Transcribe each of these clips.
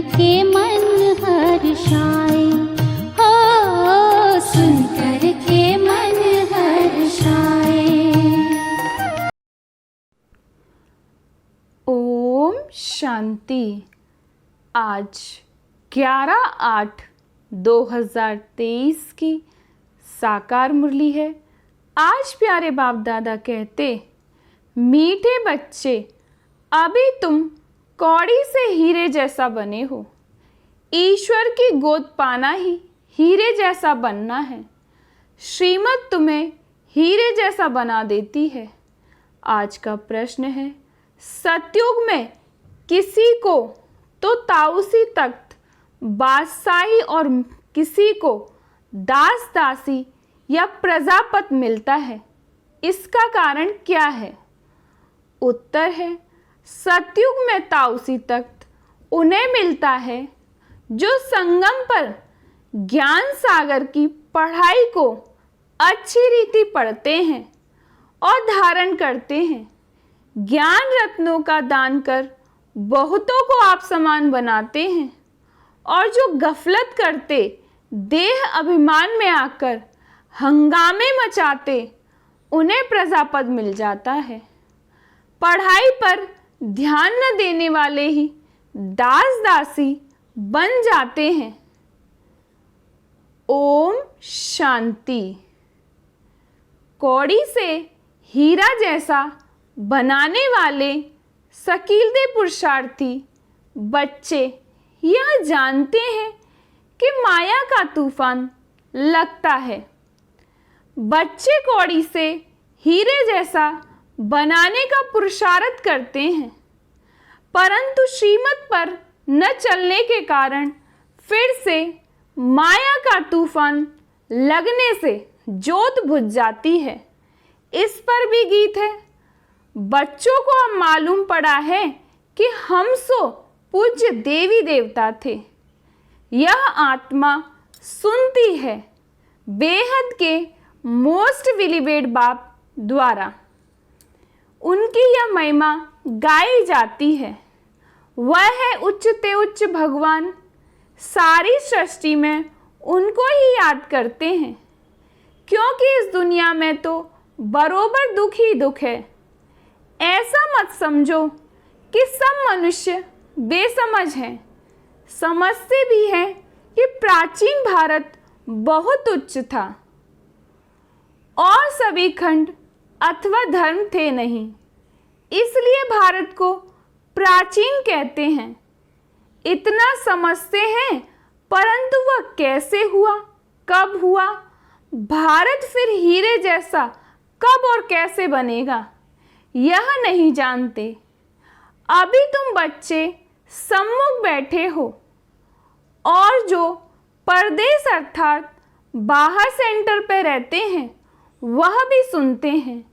के मन हर्षाए, हो सुन कर के मन हर्षाए। ओम शांति। आज 11/8/2023 की साकार मुरली है। आज प्यारे बाप दादा कहते, मीठे बच्चे, अभी तुम कौड़ी से हीरे जैसा बने हो। ईश्वर की गोद पाना ही हीरे जैसा बनना है। श्रीमत तुम्हें हीरे जैसा बना देती है। आज का प्रश्न है, सतयुग में किसी को तो ताऊसी तख्त बादशाही और किसी को दास दासी या प्रजापत मिलता है, इसका कारण क्या है? उत्तर है, सतयुग में ताऊसी तख्त उन्हें मिलता है जो संगम पर ज्ञान सागर की पढ़ाई को अच्छी रीति पढ़ते हैं और धारण करते हैं। ज्ञान रत्नों का दान कर बहुतों को आप समान बनाते हैं और जो गफलत करते, देह अभिमान में आकर हंगामे मचाते, उन्हें प्रजापद मिल जाता है। पढ़ाई पर ध्यान न देने वाले ही दास दासी बन जाते हैं। ओम शांति। कौड़ी से हीरा जैसा बनाने वाले सकीलदे पुरुषार्थी बच्चे यह जानते हैं कि माया का तूफान लगता है। बच्चे कौड़ी से हीरे जैसा बनाने का पुरुषार्थ करते हैं, परंतु श्रीमत पर न चलने के कारण फिर से माया का तूफान लगने से जोत बुझ जाती है। इस पर भी गीत है। बच्चों को अब मालूम पड़ा है कि हम सो पूज्य देवी देवता थे। यह आत्मा सुनती है बेहद के मोस्ट विलिबेड बाप द्वारा। उनकी यह महिमा गाई जाती है। वह है उच्चते उच्च भगवान। सारी सृष्टि में उनको ही याद करते हैं, क्योंकि इस दुनिया में तो बरोबर दुख ही दुख है। ऐसा मत समझो कि सब मनुष्य बेसमझ हैं। समझते भी हैं कि प्राचीन भारत बहुत उच्च था और सभी खंड अथवा धर्म थे नहीं, इसलिए भारत को प्राचीन कहते हैं। इतना समझते हैं, परंतु वह कैसे हुआ, कब हुआ, भारत फिर हीरे जैसा कब और कैसे बनेगा, यह नहीं जानते। अभी तुम बच्चे सम्मुख बैठे हो और जो परदेश अर्थात बाहर सेंटर पे रहते हैं, वह भी सुनते हैं।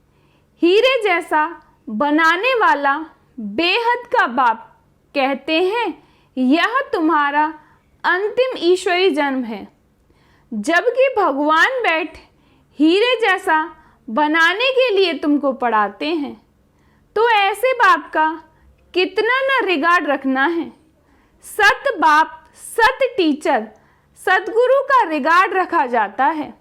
हीरे जैसा बनाने वाला बेहद का बाप कहते हैं, यह तुम्हारा अंतिम ईश्वरी जन्म है। जबकि भगवान बैठ हीरे जैसा बनाने के लिए तुमको पढ़ाते हैं, तो ऐसे बाप का कितना न रिगार्ड रखना है। सत बाप, सत टीचर, सतगुरु का रिगार्ड रखा जाता है।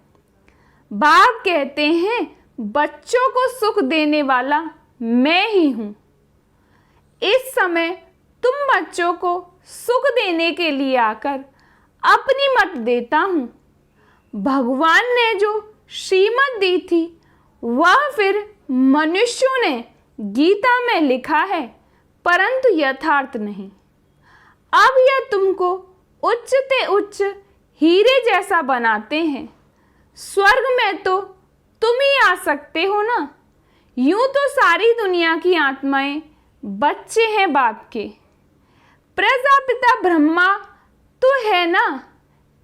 बाप कहते हैं, बच्चों को सुख देने वाला मैं ही हूँ। इस समय तुम बच्चों को सुख देने के लिए आकर अपनी मत देता हूँ। भगवान ने जो श्रीमत दी थी, वह फिर मनुष्यों ने गीता में लिखा है, परंतु यथार्थ नहीं। अब यह तुमको उच्चते उच्च हीरे जैसा बनाते हैं। स्वर्ग में तो तुम ही आ सकते हो ना। यूं तो सारी दुनिया की आत्माएं बच्चे हैं बाप के। प्रजापिता ब्रह्मा तो है ना,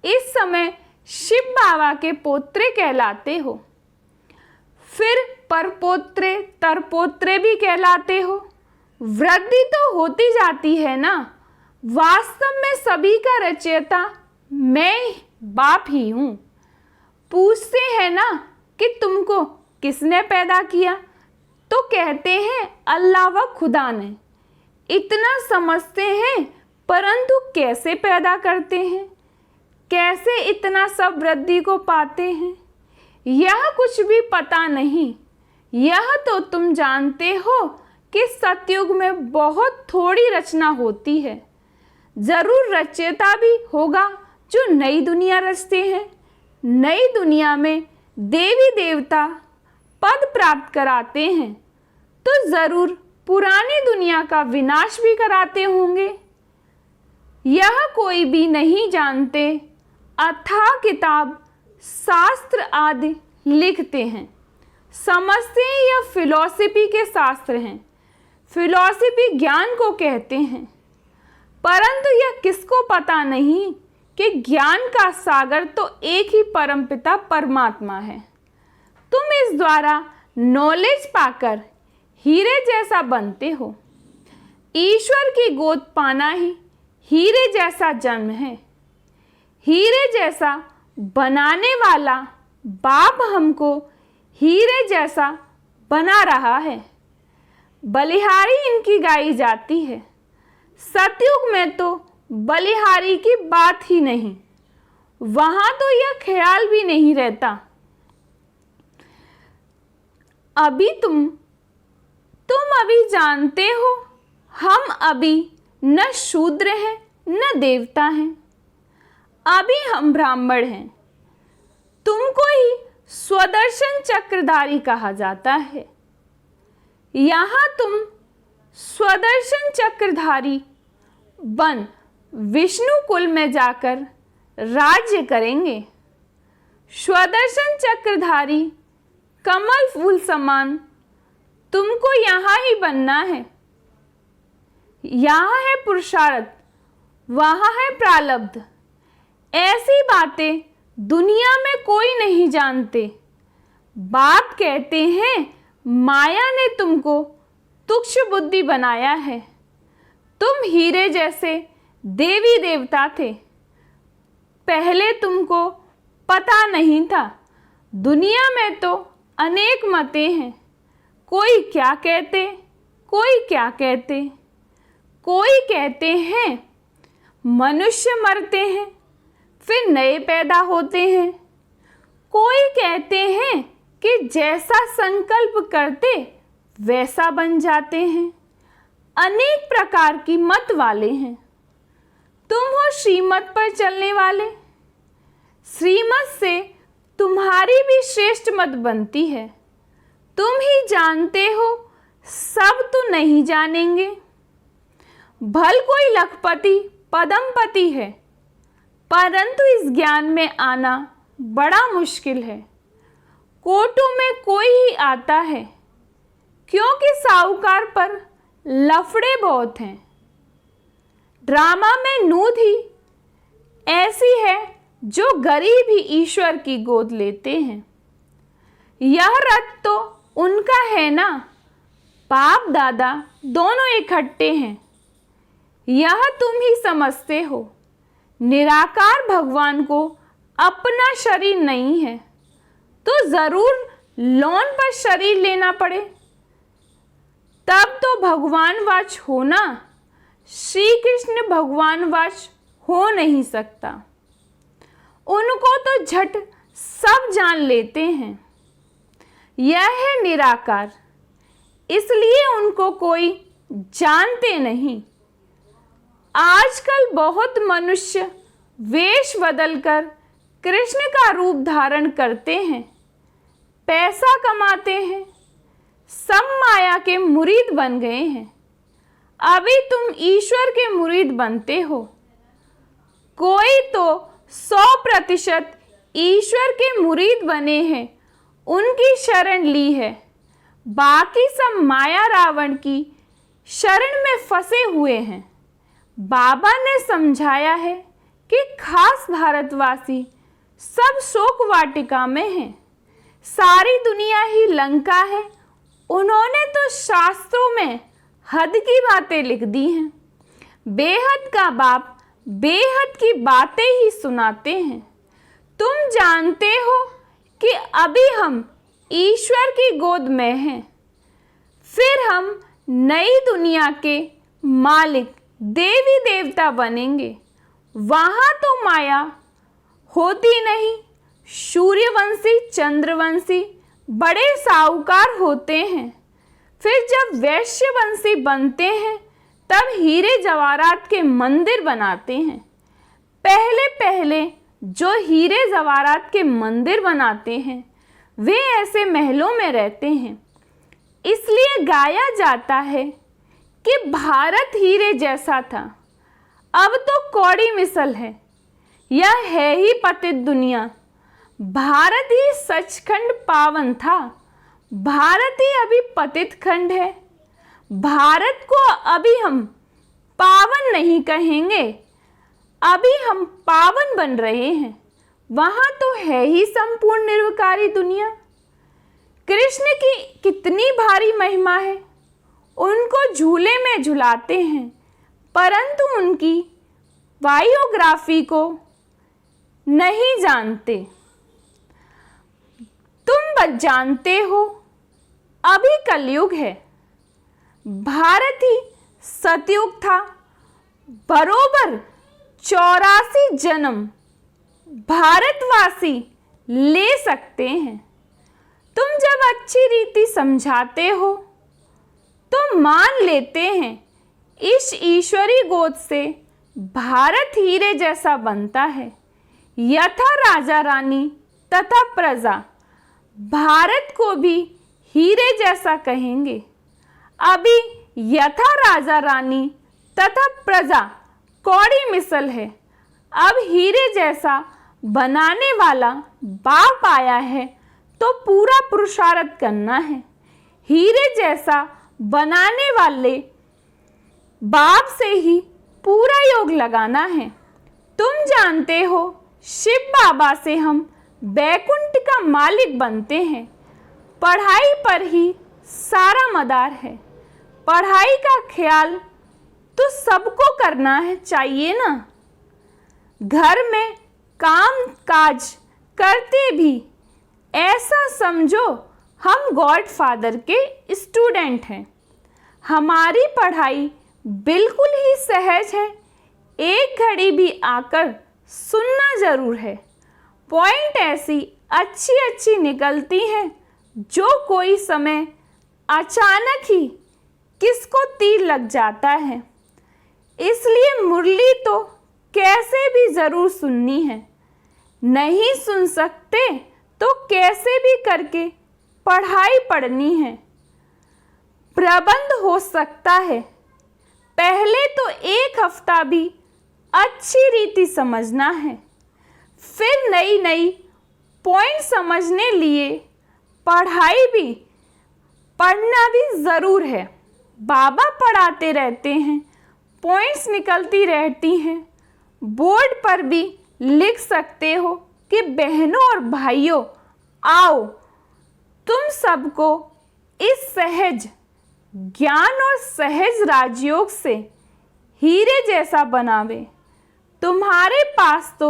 इस समय शिव बाबा के पोत्रे कहलाते हो। फिर परपोत्रे, तरपोत्रे भी कहलाते हो। वृद्धि तो होती जाती है ना। वास्तव में सभी का रचयिता मैं बाप ही हूँ। पूछते हैं ना कि तुमको किसने पैदा किया, तो कहते हैं अल्लाह व खुदा ने। इतना समझते हैं, परंतु कैसे पैदा करते हैं, कैसे इतना सब वृद्धि को पाते हैं, यह कुछ भी पता नहीं। यह तो तुम जानते हो कि सतयुग में बहुत थोड़ी रचना होती है। जरूर रचयिता भी होगा जो नई दुनिया रचते हैं। नई दुनिया में देवी देवता पद प्राप्त कराते हैं, तो जरूर पुरानी दुनिया का विनाश भी कराते होंगे। यह कोई भी नहीं जानते। अथाह किताब शास्त्र आदि लिखते हैं, समझते हैं यह फिलॉसफी के शास्त्र हैं। फिलॉसफी ज्ञान को कहते हैं, परंतु यह किसको पता नहीं कि ज्ञान का सागर तो एक ही परमपिता परमात्मा है। तुम इस द्वारा नॉलेज पाकर हीरे जैसा बनते हो। ईश्वर की गोद पाना ही हीरे जैसा जन्म है। हीरे जैसा बनाने वाला बाप हमको हीरे जैसा बना रहा है। बलिहारी इनकी गाई जाती है। सतयुग में तो बलिहारी की बात ही नहीं, वहां तो यह ख्याल भी नहीं रहता। अभी तुम अभी जानते हो, हम अभी न शूद्र हैं न देवता हैं, अभी हम ब्राह्मण हैं। तुमको ही स्वदर्शन चक्रधारी कहा जाता है। यहाँ तुम स्वदर्शन चक्रधारी बन विष्णु कुल में जाकर राज्य करेंगे। स्वदर्शन चक्रधारी कमल फूल समान तुमको यहाँ ही बनना है। यहाँ है पुरुषार्थ, वहाँ है प्रारब्ध। ऐसी बातें दुनिया में कोई नहीं जानते। बाप कहते हैं माया ने तुमको तुच्छ बुद्धि बनाया है। तुम हीरे जैसे देवी देवता थे। पहले तुमको पता नहीं था। दुनिया में तो अनेक मतें हैं। कोई क्या कहते, कोई क्या कहते। कोई कहते हैं मनुष्य मरते हैं फिर नए पैदा होते हैं। कोई कहते हैं कि जैसा संकल्प करते वैसा बन जाते हैं। अनेक प्रकार की मत वाले हैं। तुम हो श्रीमत पर चलने वाले। श्रीमत से तुम्हारी भी श्रेष्ठ मत बनती है। तुम ही जानते हो, सब तो नहीं जानेंगे। भल कोई लखपति पदमपति है, परंतु इस ज्ञान में आना बड़ा मुश्किल है। कोटों में कोई ही आता है, क्योंकि साहूकार पर लफड़े बहुत हैं। ड्रामा में नूद ही ऐसी है जो गरीब ही ईश्वर की गोद लेते हैं। यह रथ तो उनका है ना, बाप दादा दोनों इकट्ठे हैं। यह तुम ही समझते हो। निराकार भगवान को अपना शरीर नहीं है, तो जरूर लोन पर शरीर लेना पड़े, तब तो भगवानवाच होना। श्री कृष्ण भगवानवाच हो नहीं सकता। उनको तो झट सब जान लेते हैं। यह है निराकार, इसलिए उनको कोई जानते नहीं। आजकल बहुत मनुष्य वेश बदलकर कृष्ण का रूप धारण करते हैं, पैसा कमाते हैं, सब माया के मुरीद बन गए हैं। अभी तुम ईश्वर के मुरीद बनते हो। कोई तो 100% ईश्वर के मुरीद बने हैं, उनकी शरण ली है। बाकी सब माया रावण की शरण में फंसे हुए हैं। बाबा ने समझाया है कि खास भारतवासी सब शोक वाटिका में हैं। सारी दुनिया ही लंका है। उन्होंने तो शास्त्रों में हद की बातें लिख दी हैं। बेहद का बाप बेहद की बातें ही सुनाते हैं। तुम जानते हो कि अभी हम ईश्वर की गोद में हैं, फिर हम नई दुनिया के मालिक देवी देवता बनेंगे। वहाँ तो माया होती नहीं। सूर्यवंशी चंद्रवंशी बड़े साहूकार होते हैं। फिर जब वैश्यवंशी बनते हैं तब हीरे जवाहरात के मंदिर बनाते हैं। पहले पहले जो हीरे जवाहरात के मंदिर बनाते हैं वे ऐसे महलों में रहते हैं। इसलिए गाया जाता है कि भारत हीरे जैसा था, अब तो कौड़ी मिसल है। यह है ही पतित दुनिया। भारत ही सचखंड पावन था, भारत ही अभी पतित खंड है। भारत को अभी हम पावन नहीं कहेंगे, अभी हम पावन बन रहे हैं। वहाँ तो है ही संपूर्ण निर्विकारी दुनिया। कृष्ण की कितनी भारी महिमा है। उनको झूले में झुलाते हैं परंतु उनकी बायोग्राफी को नहीं जानते। तुम बस जानते हो अभी कलयुग है। भारत ही सतयुग था। बरोबर 84 जन्म भारतवासी ले सकते हैं। तुम जब अच्छी रीति समझाते हो तो मान लेते हैं इस ईश्वरी गोद से भारत हीरे जैसा बनता है। यथा राजा रानी तथा प्रजा भारत को भी हीरे जैसा कहेंगे। अभी यथा राजा रानी तथा प्रजा कौड़ी मिसल है। अब हीरे जैसा बनाने वाला बाप आया है तो पूरा पुरुषार्थ करना है। हीरे जैसा बनाने वाले बाप से ही पूरा योग लगाना है। तुम जानते हो शिव बाबा से हम बैकुंठ का मालिक बनते हैं। पढ़ाई पर ही सारा मदार है। पढ़ाई का ख्याल तो सबको करना है चाहिए ना। घर में काम काज करते भी ऐसा समझो हम गॉड फादर के स्टूडेंट हैं। हमारी पढ़ाई बिल्कुल ही सहज है। एक घड़ी भी आकर सुनना ज़रूर है। पॉइंट ऐसी अच्छी अच्छी निकलती हैं जो कोई समय अचानक ही किसको तीर लग जाता है। इसलिए मुरली तो कैसे भी ज़रूर सुननी है। नहीं सुन सकते तो कैसे भी करके पढ़ाई पढ़नी है। प्रबंध हो सकता है। पहले तो एक हफ्ता भी अच्छी रीति समझना है। फिर नई नई पॉइंट समझने लिए पढ़ाई भी पढ़ना भी ज़रूर है। बाबा पढ़ाते रहते हैं, पॉइंट्स निकलती रहती हैं। बोर्ड पर भी लिख सकते हो कि बहनों और भाइयों आओ तुम सबको इस सहज ज्ञान और सहज राजयोग से हीरे जैसा बनावे। तुम्हारे पास तो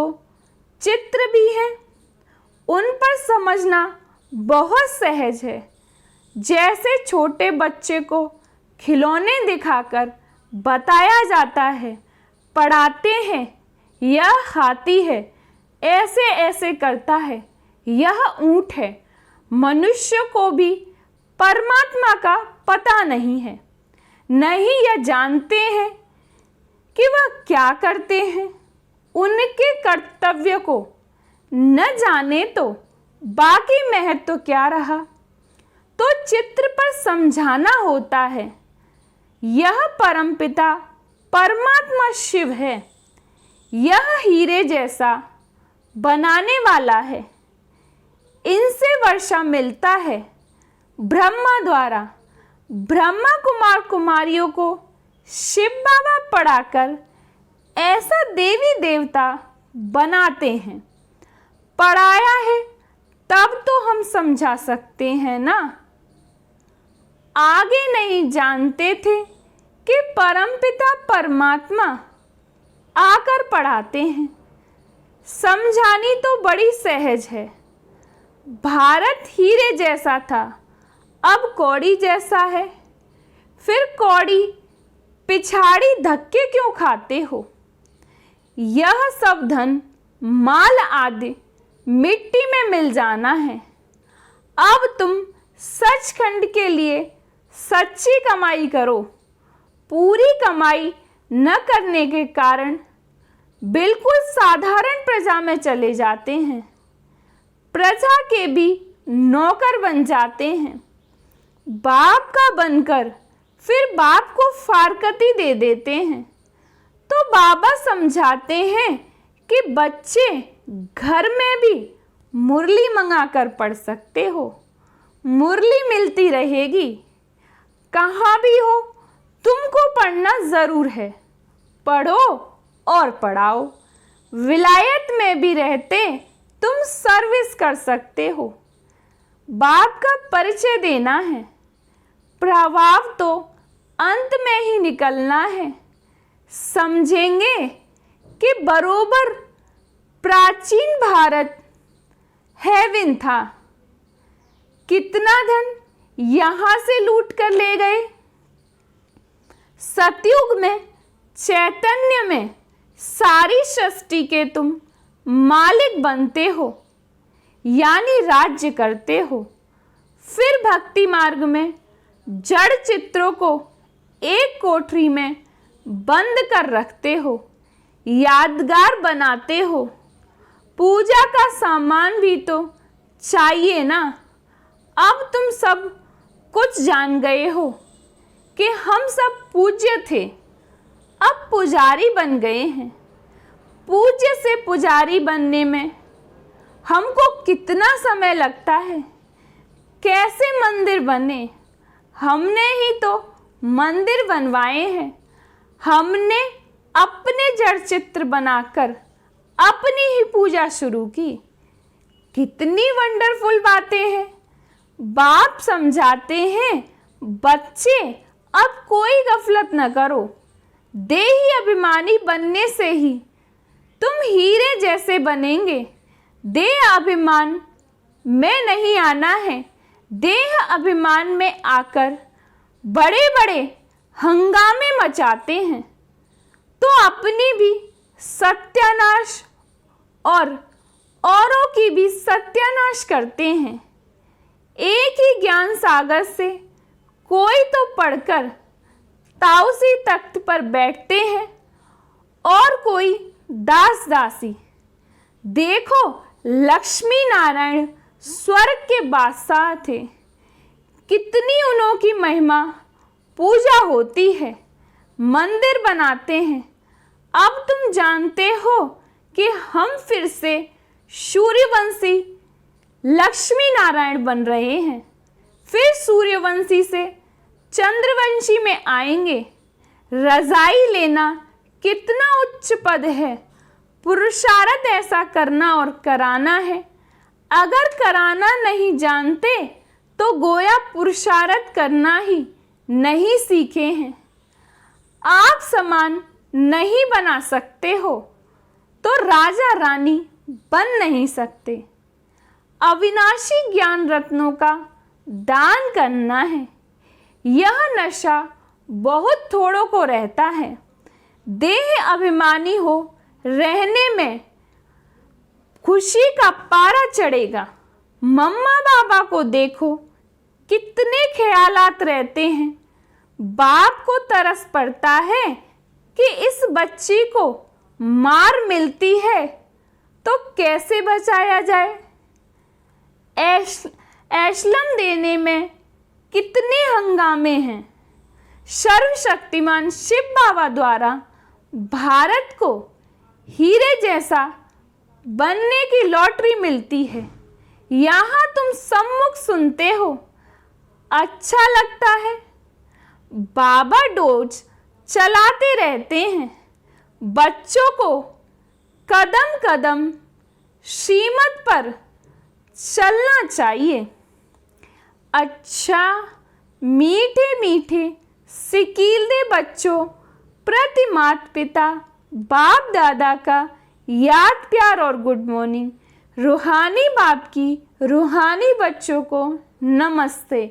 चित्र भी हैं, उन पर समझना बहुत सहज है। जैसे छोटे बच्चे को खिलौने दिखाकर बताया जाता है, पढ़ाते हैं, यह हाथी है, ऐसे ऐसे करता है, यह ऊंट है। मनुष्य को भी परमात्मा का पता नहीं है। नहीं यह जानते हैं कि वह क्या करते हैं। उनके कर्तव्य को न जाने तो बाकी महत्व क्या रहा। तो चित्र पर समझाना होता है। यह परमपिता परमात्मा शिव है। यह हीरे जैसा बनाने वाला है। इनसे वर्षा मिलता है ब्रह्मा द्वारा। ब्रह्मा कुमार कुमारियों को शिव बाबा पढ़ाकर ऐसा देवी देवता बनाते हैं। पढ़ाया है तब तो हम समझा सकते हैं ना। आगे नहीं जानते थे कि परमपिता परमात्मा आकर पढ़ाते हैं। समझानी तो बड़ी सहज है। भारत हीरे जैसा था, अब कौड़ी जैसा है। फिर कौड़ी पिछाड़ी धक्के क्यों खाते हो? यह सब धन माल आदि मिट्टी में मिल जाना है। अब तुम सचखंड के लिए सच्ची कमाई करो। पूरी कमाई न करने के कारण बिल्कुल साधारण प्रजा में चले जाते हैं। प्रजा के भी नौकर बन जाते हैं। बाप का बनकर फिर बाप को फारकती दे देते हैं। तो बाबा समझाते हैं कि बच्चे घर में भी मुरली मंगा कर पढ़ सकते हो। मुरली मिलती रहेगी। कहाँ भी हो तुमको पढ़ना ज़रूर है। पढ़ो और पढ़ाओ। विलायत में भी रहते तुम सर्विस कर सकते हो। बाप का परिचय देना है। प्रभाव तो अंत में ही निकलना है। समझेंगे कि बरोबर प्राचीन भारत हेवन था। कितना धन यहाँ से लूट कर ले गए। सतयुग में चैतन्य में सारी सृष्टि के तुम मालिक बनते हो, यानी राज्य करते हो। फिर भक्ति मार्ग में जड़ चित्रों को एक कोठरी में बंद कर रखते हो, यादगार बनाते हो। पूजा का सामान भी तो चाहिए ना। अब तुम सब कुछ जान गए हो कि हम सब पूज्य थे, अब पुजारी बन गए हैं। पूज्य से पुजारी बनने में हमको कितना समय लगता है। कैसे मंदिर बने? हमने ही तो मंदिर बनवाए हैं। हमने अपने जड़ चित्र बनाकर अपनी ही पूजा शुरू की। कितनी वंडरफुल बातें हैं। बाप समझाते हैं, बच्चे अब कोई गफलत न करो। देही अभिमानी बनने से ही तुम हीरे जैसे बनेंगे। देह अभिमान में नहीं आना है। देह अभिमान में आकर बड़े बड़े हंगामे मचाते हैं तो अपनी भी सत्यानाश और औरों की भी सत्यानाश करते हैं। एक ही ज्ञान सागर से कोई तो पढ़कर ताउसी तख्त पर बैठते हैं और कोई दास दासी। देखो, लक्ष्मी नारायण स्वर्ग के बादशाह थे। कितनी उनकी महिमा पूजा होती है, मंदिर बनाते हैं। अब तुम जानते हो कि हम फिर से सूर्यवंशी लक्ष्मी नारायण बन रहे हैं। फिर सूर्यवंशी से चंद्रवंशी में आएंगे। रजाई लेना कितना उच्च पद है। पुरुषार्थ ऐसा करना और कराना है। अगर कराना नहीं जानते तो गोया पुरुषार्थ करना ही नहीं सीखे हैं। आप समान नहीं बना सकते हो तो राजा रानी बन नहीं सकते। अविनाशी ज्ञान रत्नों का दान करना है। यह नशा बहुत थोड़ों को रहता है। देह अभिमानी हो रहने में खुशी का पारा चढ़ेगा। मम्मा बाबा को देखो, कितने ख्यालात रहते हैं। बाप को तरस पड़ता है कि इस बच्ची को मार मिलती है तो कैसे बचाया जाए। एशलम देने में कितने हंगामे हैं। सर्वशक्तिमान शिव बाबा द्वारा भारत को हीरे जैसा बनने की लॉटरी मिलती है। यहाँ तुम सम्मुख सुनते हो, अच्छा लगता है। बाबा डोज चलाते रहते हैं। बच्चों को कदम कदम श्रीमत पर चलना चाहिए। अच्छा, मीठे मीठे सिकीले बच्चों प्रति माता पिता बाप दादा का याद प्यार और गुड मॉर्निंग। रूहानी बाप की रूहानी बच्चों को नमस्ते।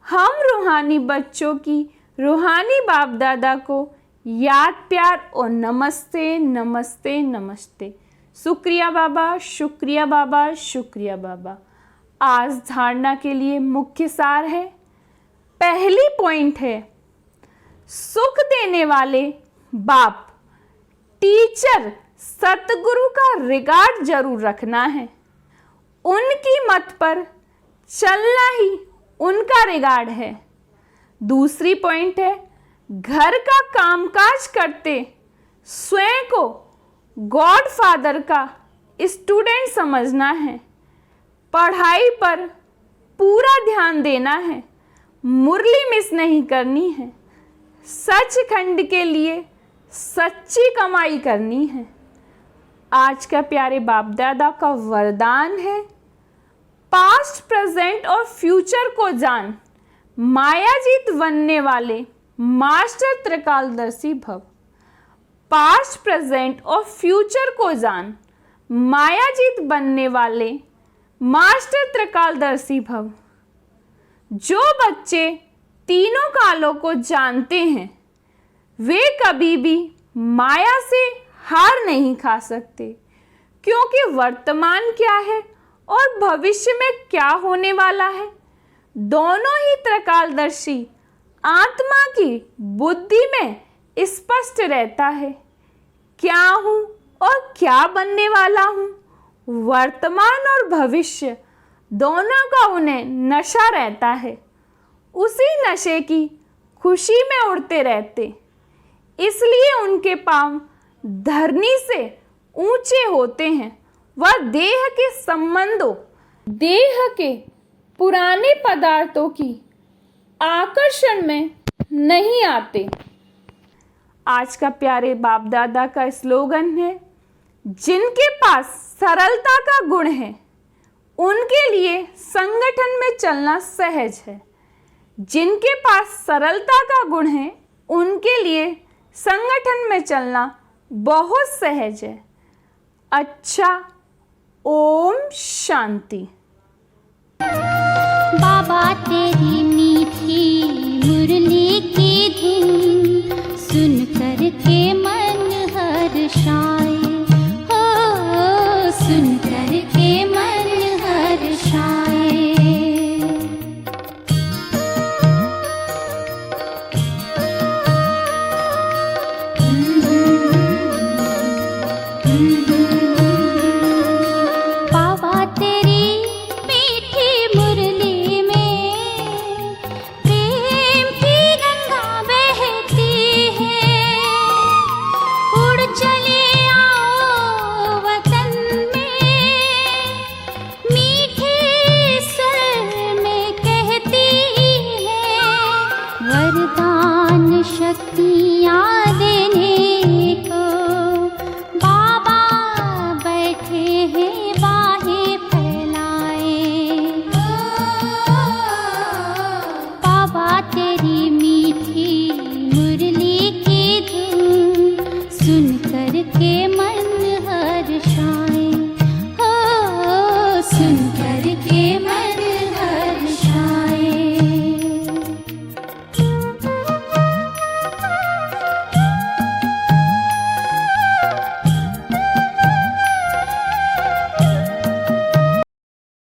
हम रूहानी बच्चों की रूहानी बाप दादा को याद प्यार और नमस्ते नमस्ते नमस्ते। शुक्रिया बाबा, शुक्रिया बाबा, शुक्रिया बाबा। आज धारणा के लिए मुख्य सार है। पहली पॉइंट है, सुख देने वाले बाप, टीचर, सतगुरु का रिगार्ड जरूर रखना है। उनकी मत पर चलना ही उनका रिगार्ड है। दूसरी पॉइंट है, घर का कामकाज करते स्वयं को गॉड फादर का स्टूडेंट समझना है। पढ़ाई पर पूरा ध्यान देना है, मुरली मिस नहीं करनी है। सचखंड के लिए सच्ची कमाई करनी है। आज का प्यारे बाप दादा का वरदान है, पास्ट, प्रेजेंट और फ्यूचर को जान, मायाजीत बनने वाले मास्टर त्रिकालदर्शी भव। पास्ट, प्रेजेंट और फ्यूचर को जान, मायाजीत बनने वाले मास्टर त्रिकालदर्शी भव। जो बच्चे तीनों कालों को जानते हैं वे कभी भी माया से हार नहीं खा सकते, क्योंकि वर्तमान क्या है और भविष्य में क्या होने वाला है दोनों ही त्रिकालदर्शी आत्मा की बुद्धि में स्पष्ट रहता है। क्या हूँ और क्या बनने वाला हूँ, वर्तमान और भविष्य दोनों का उन्हें नशा रहता है। उसी नशे की खुशी में उड़ते रहते, इसलिए उनके पांव धरनी से ऊंचे होते हैं। वह देह के संबंधों, देह के पुराने पदार्थों की आकर्षण में नहीं आते। आज का प्यारे बाप दादा का स्लोगन है, जिनके पास सरलता का गुण है उनके लिए संगठन में चलना सहज है। जिनके पास सरलता का गुण है उनके लिए संगठन में चलना बहुत सहज है। अच्छा, ओम शांति। बाबा तेरी मीठी मुरली की धुन सुन कर के मन हर्षाए।